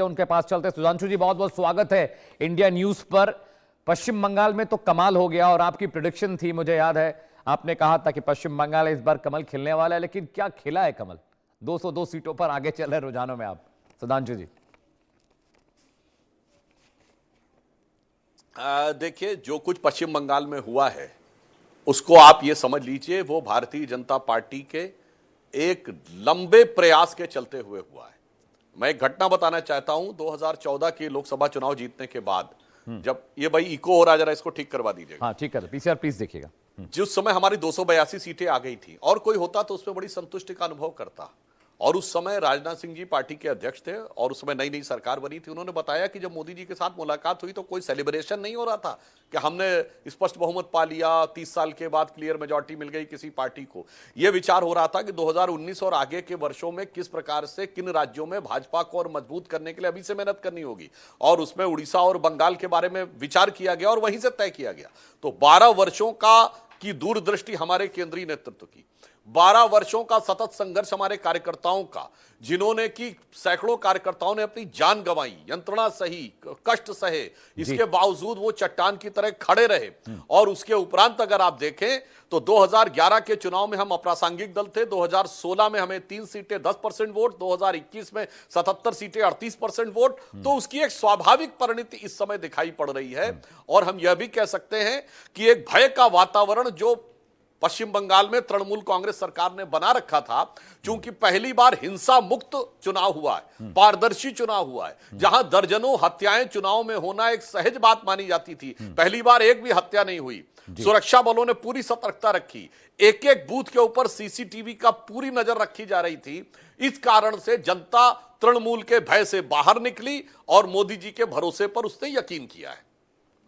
उनके पास चलते हैं। सुधांशु जी, बहुत बहुत स्वागत है इंडिया न्यूज पर। पश्चिम बंगाल में तो कमाल हो गया और आपकी प्रेडिक्शन थी, मुझे याद है आपने कहा था कि पश्चिम बंगाल इस बार कमल खिलने वाला है, लेकिन क्या खिला है कमल? 202 सीटों पर आगे चल रहे रुझानों में आप, सुधांशु जी। देखिए, जो कुछ पश्चिम बंगाल में हुआ है उसको आप ये समझ लीजिए वो भारतीय जनता पार्टी के एक लंबे प्रयास के चलते हुए हुआ है। मैं एक घटना बताना चाहता हूं। 2014 के लोकसभा चुनाव जीतने के बाद, जब ये भाई इको हो रहा, जरा इसको ठीक करवा दीजिएगा। हाँ ठीक है, पीसीआर प्लीज देखिएगा। जिस समय हमारी 282 सीटें आ गई थी और कोई होता तो उसमें बड़ी संतुष्टि का अनुभव करता। और उस समय राजनाथ सिंह जी पार्टी के अध्यक्ष थे और उस समय नई नई सरकार बनी थी। उन्होंने बताया कि जब मोदी जी के साथ मुलाकात हुई तो कोई सेलिब्रेशन नहीं हो रहा था कि हमने स्पष्ट बहुमत पा लिया, 30 साल के बाद क्लियर मेजॉरिटी मिल गई किसी पार्टी को। यह विचार हो रहा था कि 2019 और आगे के वर्षों में किस प्रकार से किन राज्यों में भाजपा को और मजबूत करने के लिए अभी से मेहनत करनी होगी। और उसमें उड़ीसा और बंगाल के बारे में विचार किया गया और वहीं से तय किया गया। तो 12 वर्षों की दूरदृष्टि हमारे केंद्रीय नेतृत्व की, 12 वर्षों का सतत संघर्ष हमारे कार्यकर्ताओं का, जिन्होंने कि सैकड़ों कार्यकर्ताओं ने अपनी जान गंवाई, यंत्रणा सही, कष्ट सहे, इसके बावजूद वो चट्टान की तरह खड़े रहे। और उसके उपरांत अगर आप देखें तो 2011 के चुनाव में हम अप्रासंगिक दल थे। 2016 में हमें 3 सीटें 10% वोट, 2021 में 77 सीटें 38% वोट। तो उसकी एक स्वाभाविक परिणति इस समय दिखाई पड़ रही है। और हम यह भी कह सकते हैं कि एक भय का वातावरण जो पश्चिम बंगाल में तृणमूल कांग्रेस सरकार ने बना रखा था, क्योंकि पहली बार हिंसा मुक्त चुनाव हुआ है, पारदर्शी चुनाव हुआ है, जहां दर्जनों हत्याएं चुनाव में होना एक सहज बात मानी जाती थी। पहली बार एक भी हत्या नहीं हुई। सुरक्षा बलों ने पूरी सतर्कता रखी, एक एक बूथ के ऊपर सीसीटीवी का पूरी नजर रखी जा रही थी। इस कारण से जनता तृणमूल के भय से बाहर निकली और मोदी जी के भरोसे पर उसने यकीन किया है।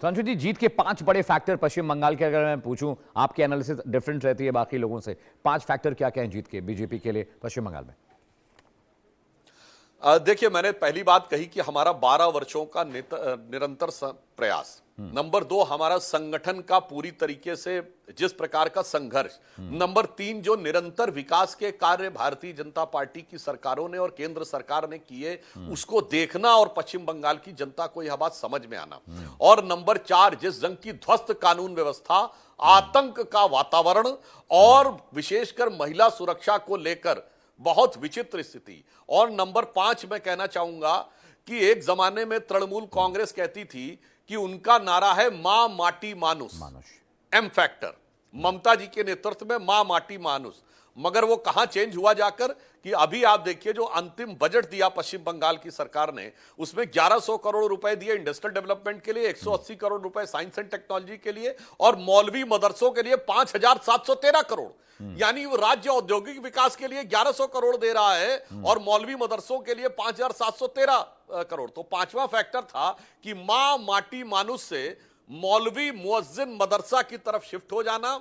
सुधांशु जी, जीत के 5 बड़े फैक्टर पश्चिम बंगाल के, अगर मैं पूछूं, आपकी एनालिसिस डिफरेंट रहती है बाकी लोगों से, 5 फैक्टर क्या क्या हैं जीत के बीजेपी के लिए पश्चिम बंगाल में? देखिए, मैंने पहली बात कही कि हमारा 12 वर्षों का निरंतर प्रयास। नंबर 2, हमारा संगठन का पूरी तरीके से जिस प्रकार का संघर्ष। नंबर 3, जो निरंतर विकास के कार्य भारतीय जनता पार्टी की सरकारों ने और केंद्र सरकार ने किए, उसको देखना और पश्चिम बंगाल की जनता को यह बात समझ में आना। और नंबर 4, जिस रंग की ध्वस्त कानून व्यवस्था, आतंक का वातावरण और विशेषकर महिला सुरक्षा को लेकर बहुत विचित्र स्थिति। और नंबर 5, मैं कहना चाहूंगा कि एक जमाने में तृणमूल कांग्रेस कहती थी कि उनका नारा है मां माटी मानुष, एम फैक्टर, ममता जी के नेतृत्व में मां माटी मानुष। मगर वो कहां चेंज हुआ जाकर कि अभी आप देखिए जो अंतिम बजट दिया पश्चिम बंगाल की सरकार ने, उसमें 1100 करोड़ रुपए दिए इंडस्ट्रियल डेवलपमेंट के लिए, 180 करोड़ रुपए साइंस एंड टेक्नोलॉजी के लिए, और मौलवी मदरसों के लिए 5713 करोड़। यानी वो राज्य औद्योगिक विकास के लिए 1100 करोड़ दे रहा है और मौलवी मदरसों के लिए 5713 करोड़। तो 5वां फैक्टर था कि मां माटी मानुष से मौलवी मुअज्जिन मदरसा की तरफ शिफ्ट हो जाना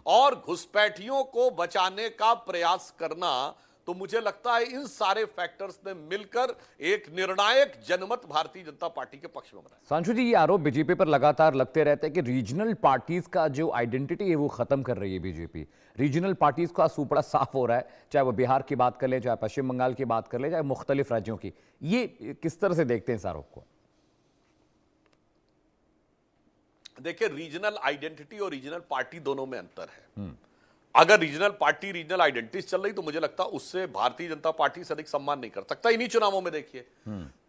और घुसपैठियों को बचाने का प्रयास करना। तो मुझे लगता है इन सारे फैक्टर्स ने मिलकर एक निर्णायक जनमत भारतीय जनता पार्टी के पक्ष में बनाया। सांशु जी, ये आरोप बीजेपी पर लगातार लगते रहते हैं कि रीजनल पार्टीज का जो आइडेंटिटी है वो खत्म कर रही है बीजेपी। रीजनल पार्टीज का सुपड़ा साफ हो रहा है, चाहे वो बिहार की बात कर ले, चाहे पश्चिम बंगाल की बात कर ले, चाहे मुख्तलिफ राज्यों की। ये किस तरह से देखते हैं इस आरोप को? देखिए, रीजनल आइडेंटिटी और रीजनल पार्टी दोनों में अंतर है। अगर रीजनल पार्टी रीजनल आइडेंटिटी चल रही तो मुझे लगता है उससे भारतीय जनता पार्टी से अधिक सम्मान नहीं कर सकता। इन्हीं चुनावों में देखिए,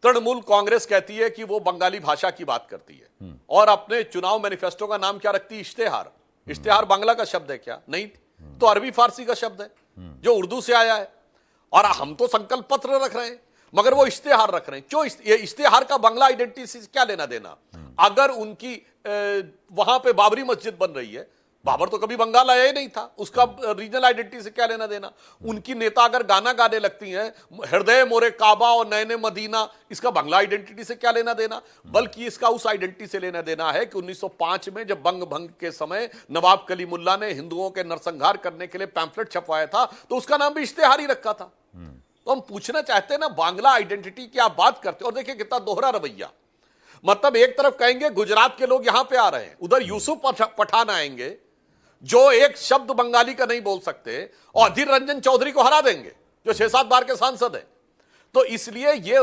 तृणमूल कांग्रेस कहती है कि वो बंगाली भाषा की बात करती है और अपने चुनाव मैनिफेस्टो का नाम क्या रखती है? इश्तेहार। इश्तेहार बांग्ला का शब्द है क्या? नहीं, तो अरबी फारसी का शब्द है जो उर्दू से आया है। और हम तो संकल्प पत्र रख रहे हैं मगर वो इश्तेहार रख रहे हैं। क्यों? ये इश्तेहार का बांग्ला आइडेंटिटी से क्या लेना देना? अगर उनकी वहां पे बाबरी मस्जिद बन रही है, बाबर तो कभी बंगाल आया ही नहीं था, उसका रीजनल आइडेंटिटी से क्या लेना देना? उनकी नेता अगर गाना गाने लगती हैं, हृदय मोरे काबा और नैने मदीना, इसका बांग्ला आइडेंटिटी से क्या लेना देना? बल्कि इसका उस आइडेंटिटी से लेना देना है कि 1905 में जब बंग भंग के समय नवाब कलीमुल्ला ने हिंदुओं के नरसंहार करने के लिए पैम्फलेट छपवाया था, तो उसका नाम भी इश्तेहार ही रखा था। तो हम पूछना चाहते हैं ना, बांग्ला आइडेंटिटी की आप बात करते हो और देखिए कितना दोहरा रवैया। मतलब एक तरफ कहेंगे गुजरात के लोग यहां पे आ रहे हैं, उधर यूसुफ पठान आएंगे जो एक शब्द बंगाली का नहीं बोल सकते और अधीर रंजन चौधरी को हरा देंगे जो 6-7 बार के सांसद हैं। तो इसलिए ये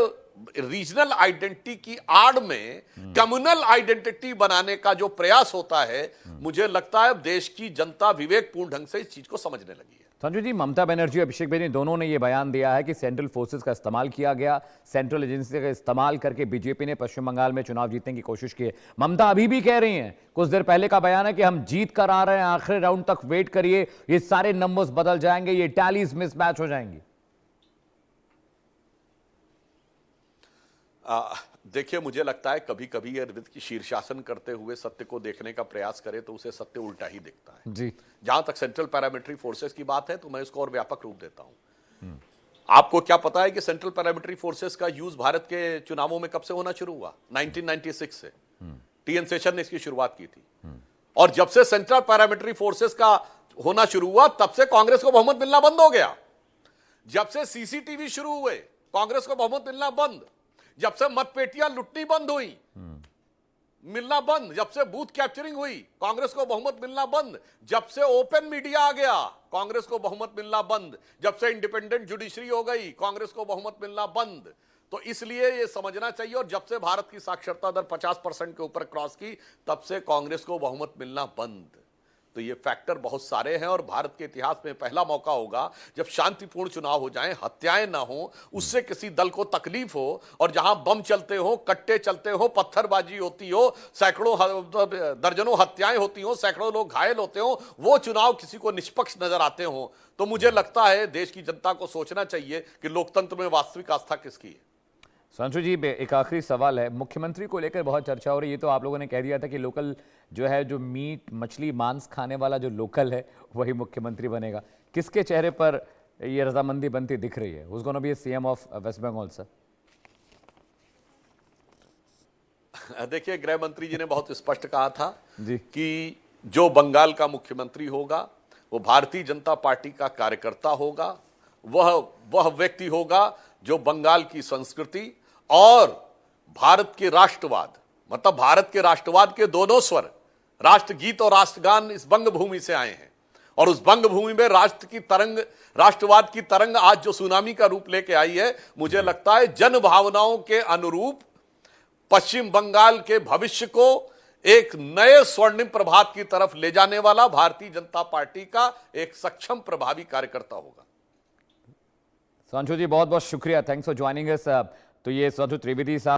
रीजनल आइडेंटिटी की आड़ में कम्युनल आइडेंटिटी बनाने का जो प्रयास होता है, मुझे लगता है अब देश की जनता विवेकपूर्ण ढंग से इस चीज को समझने लगी है। संजू जी, ममता बनर्जी और अभिषेक बैनर्जी दोनों ने यह बयान दिया है कि सेंट्रल फोर्सेस का इस्तेमाल किया गया, सेंट्रल एजेंसी का इस्तेमाल करके बीजेपी ने पश्चिम बंगाल में चुनाव जीतने की कोशिश की है। ममता अभी भी कह रही हैं, कुछ देर पहले का बयान है कि हम जीत कर आ रहे हैं, आखिरी राउंड तक वेट करिए, ये सारे नंबर्स बदल जाएंगे, ये टैलीज मिसमैच हो जाएंगी। देखिए, मुझे लगता है कभी कभी अरविंद की शीर्षासन करते हुए सत्य को देखने का प्रयास करे तो उसे सत्य उल्टा ही दिखता है जी। जहां तक सेंट्रल पैरामिलिट्री फोर्सेस की बात है तो मैं इसको और व्यापक रूप देता हूं। आपको क्या पता है कि सेंट्रल पैरामिलिट्री फोर्सेस का यूज भारत के चुनावों में कब से होना शुरू हुआ? 1996 से टीएन शेषन ने इसकी शुरुआत की थी। और जब से सेंट्रल पैरामिलिट्री फोर्सेस का होना शुरू हुआ तब से कांग्रेस को बहुमत मिलना बंद हो गया। जब से सीसीटीवी शुरू हुए कांग्रेस को बहुमत मिलना बंद। जब से मतपेटियां लुटनी बंद हुई, मिलना बंद। जब से बूथ कैप्चरिंग हुई कांग्रेस को बहुमत मिलना बंद। जब से ओपन मीडिया आ गया कांग्रेस को बहुमत मिलना बंद। जब से इंडिपेंडेंट जुडिशरी हो गई कांग्रेस को बहुमत मिलना बंद। तो इसलिए यह समझना चाहिए, और जब से भारत की साक्षरता दर 50% के ऊपर क्रॉस की तब से कांग्रेस को बहुमत मिलना बंद। तो ये फैक्टर बहुत सारे हैं और भारत के इतिहास में पहला मौका होगा जब शांतिपूर्ण चुनाव हो जाएं, हत्याएं ना हो, उससे किसी दल को तकलीफ हो, और जहां बम चलते हो, कट्टे चलते हो, पत्थरबाजी होती हो, सैकड़ों दर्जनों हत्याएं होती हो, सैकड़ों लोग घायल होते हो, वो चुनाव किसी को निष्पक्ष नजर आते हो। तो मुझे लगता है देश की जनता को सोचना चाहिए कि लोकतंत्र में वास्तविक आस्था किसकी है। संशु जी, एक आखिरी सवाल है, मुख्यमंत्री को लेकर बहुत चर्चा हो रही है। ये तो आप लोगों ने कह दिया था कि लोकल जो है, जो मीट मछली मांस खाने वाला जो लोकल है वही मुख्यमंत्री बनेगा। किसके चेहरे पर ये रजामंदी बनती दिख रही है? Who's going to be CM of West Bengal sir? देखिए, गृह मंत्री जी ने बहुत स्पष्ट कहा था जी कि जो बंगाल का मुख्यमंत्री होगा वो भारतीय जनता पार्टी का कार्यकर्ता होगा। वह व्यक्ति होगा जो बंगाल की संस्कृति और भारत के राष्ट्रवाद, मतलब भारत के राष्ट्रवाद के दोनों स्वर, राष्ट्रगीत और राष्ट्रगान इस बंग भूमि से आए हैं। और उस बंग भूमि में राष्ट्रवाद की तरंग आज जो सुनामी का रूप लेके आई है, मुझे लगता है जन भावनाओं के अनुरूप पश्चिम बंगाल के भविष्य को एक नए स्वर्णिम प्रभात की तरफ ले जाने वाला भारतीय जनता पार्टी का एक सक्षम प्रभावी कार्यकर्ता होगा। संशु जी, बहुत बहुत शुक्रिया, थैंक्स फॉर ज्वाइनिंग अस। तो ये संशु त्रिवेदी साहब